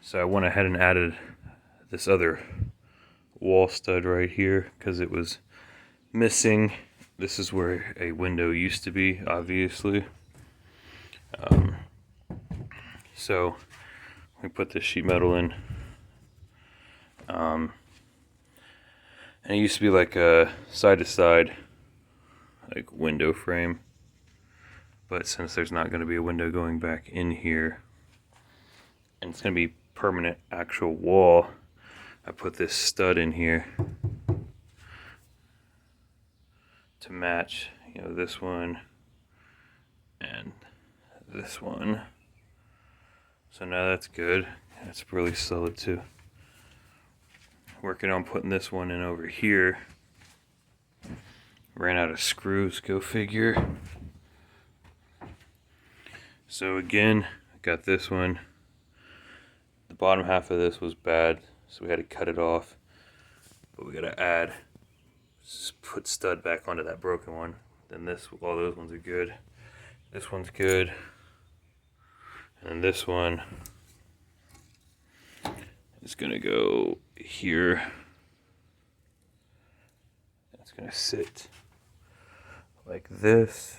So I went ahead and added this other wall stud right here because it was missing. This is where a window used to be, obviously. So we put this sheet metal in. And it used to be like a side-to-side like window frame. But since there's not going to be a window going back in here, and it's going to be permanent actual wall, I put this stud in here to match, this one and this one. So now that's good. That's really solid too. Working on putting this one in over here. Ran out of screws, go figure. So again, got this one. The bottom half of this was bad, so we had to cut it off. But we gotta add, just put stud back onto that broken one. Then all those ones are good. This one's good. And then this one is gonna go here. It's gonna sit like this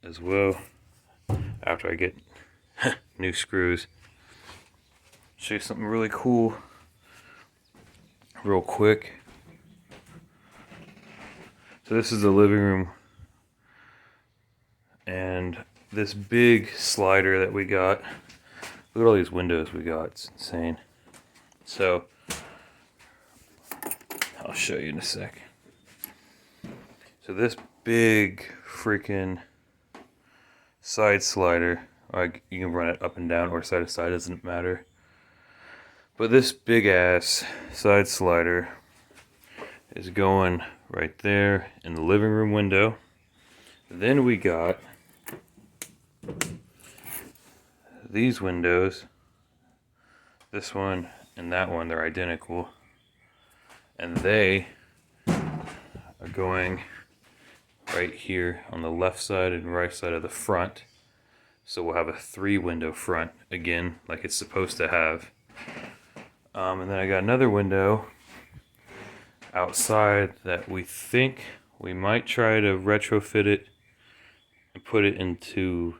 as well after I get new screws. Show you something really cool real quick. So this is the living room, and this big slider that we got, look at all these windows we got, it's insane. So I'll show you in a sec. So this big freaking side slider, you can run it up and down or side to side, doesn't matter. But this big ass side slider is going right there in the living room window. Then we got these windows, this one and that one, they're identical. And they are going right here on the left side and right side of the front. So we'll have a 3-window front again, like it's supposed to have. And then I got another window outside that we think we might try to retrofit it and put it into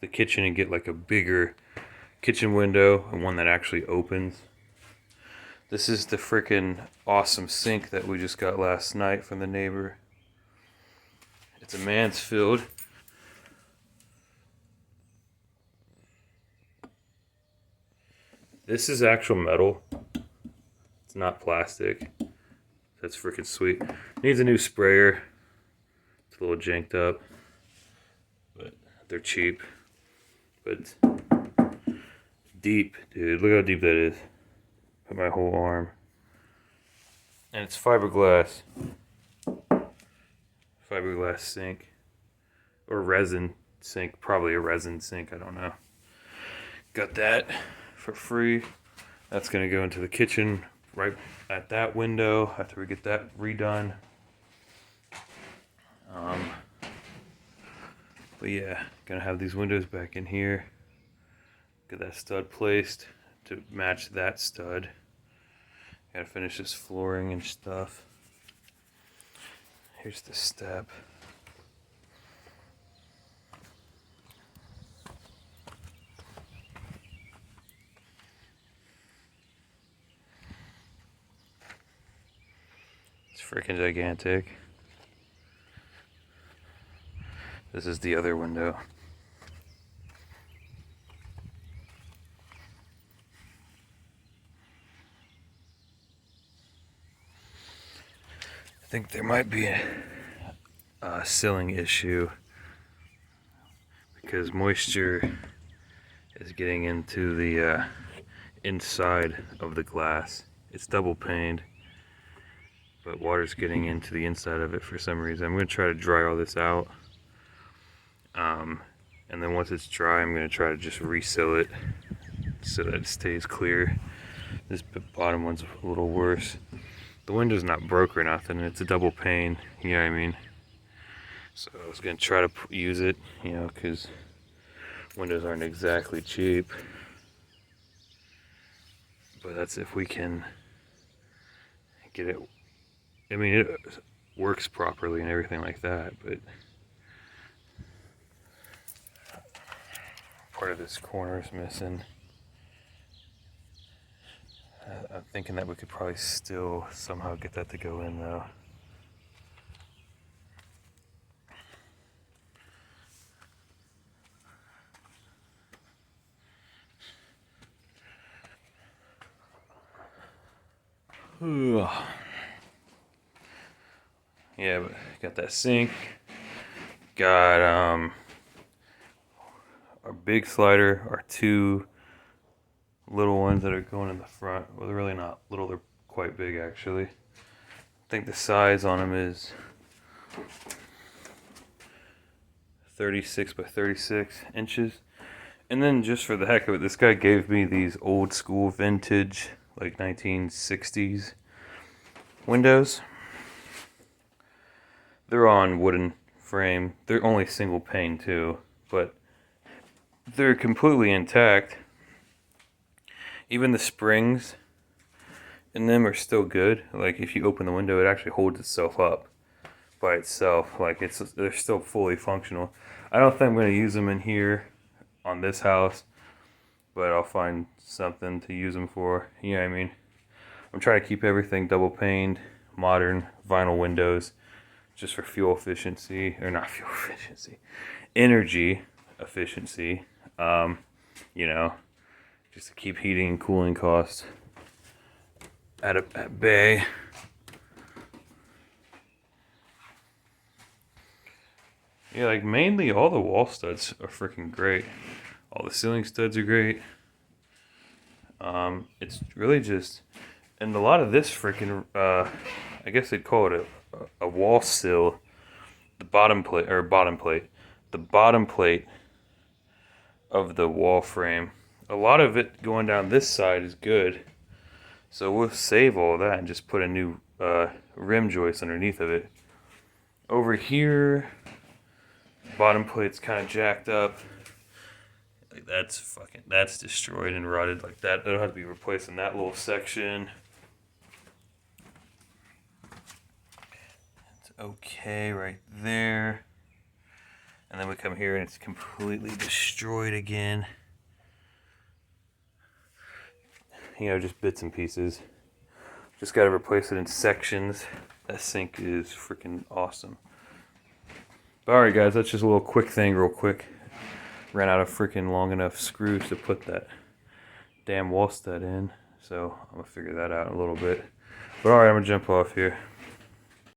the kitchen and get like a bigger kitchen window and one that actually opens. This is the freaking awesome sink that we just got last night from the neighbor. It's a Mansfield. This is actual metal. It's not plastic. That's freaking sweet. Needs a new sprayer. It's a little janked up, but they're cheap. But deep, dude. Look how deep that is. Put my whole arm. And it's fiberglass. Fiberglass sink. Or resin sink. Probably a resin sink. I don't know. Got that for free. That's going to go into the kitchen right at that window after we get that redone. But yeah, going to have these windows back in here. Get that stud placed to match that stud. Gotta finish this flooring and stuff. Here's the step. It's freaking gigantic. This is the other window. I think there might be a ceiling issue because moisture is getting into the inside of the glass. It's double paned, but water's getting into the inside of it for some reason. I'm going to try to dry all this out, and then once it's dry, I'm going to try to just reseal it so that it stays clear. This bottom one's a little worse. The window's not broke or nothing. It's a double pane, you know what I mean? So I was going to try to use it, because Windows aren't exactly cheap, but that's if we can get it. I mean, it works properly and everything like that, but part of this corner is missing. I'm thinking that we could probably still somehow get that to go in though. Yeah, but got that sink. Got our big slider, our two little ones that are going in the front. Well, they're really not little, they're quite big actually. I think the size on them is 36 by 36 inches. And then just for the heck of it, this guy gave me these old school vintage, like 1960s windows. They're on wooden frame. They're only single pane too, but they're completely intact. Even the springs in them are still good. Like if you open the window, it actually holds itself up by itself. Like they're still fully functional. I don't think I'm going to use them in here on this house, but I'll find something to use them for. You know what I mean? I'm trying to keep everything double paned, modern vinyl windows, just for fuel efficiency, or not fuel efficiency, energy efficiency. You know, just to keep heating and cooling costs at bay. Yeah, like mainly all the wall studs are freaking great. All the ceiling studs are great. It's really just, and a lot of this freaking, I guess they'd call it a wall sill. The bottom plate of the wall frame. A lot of it going down this side is good. So we'll save all that and just put a new rim joist underneath of it. Over here, bottom plate's kind of jacked up. Like that's destroyed and rotted like that. That'll have to be replaced in that little section. It's okay right there. And then we come here and it's completely destroyed again. You know, just bits and pieces. Just gotta replace it in sections. That sink is freaking awesome. Alright guys, that's just a little quick thing real quick. Ran out of freaking long enough screws to put that damn wall stud in. So I'm gonna figure that out in a little bit. But alright, I'm gonna jump off here.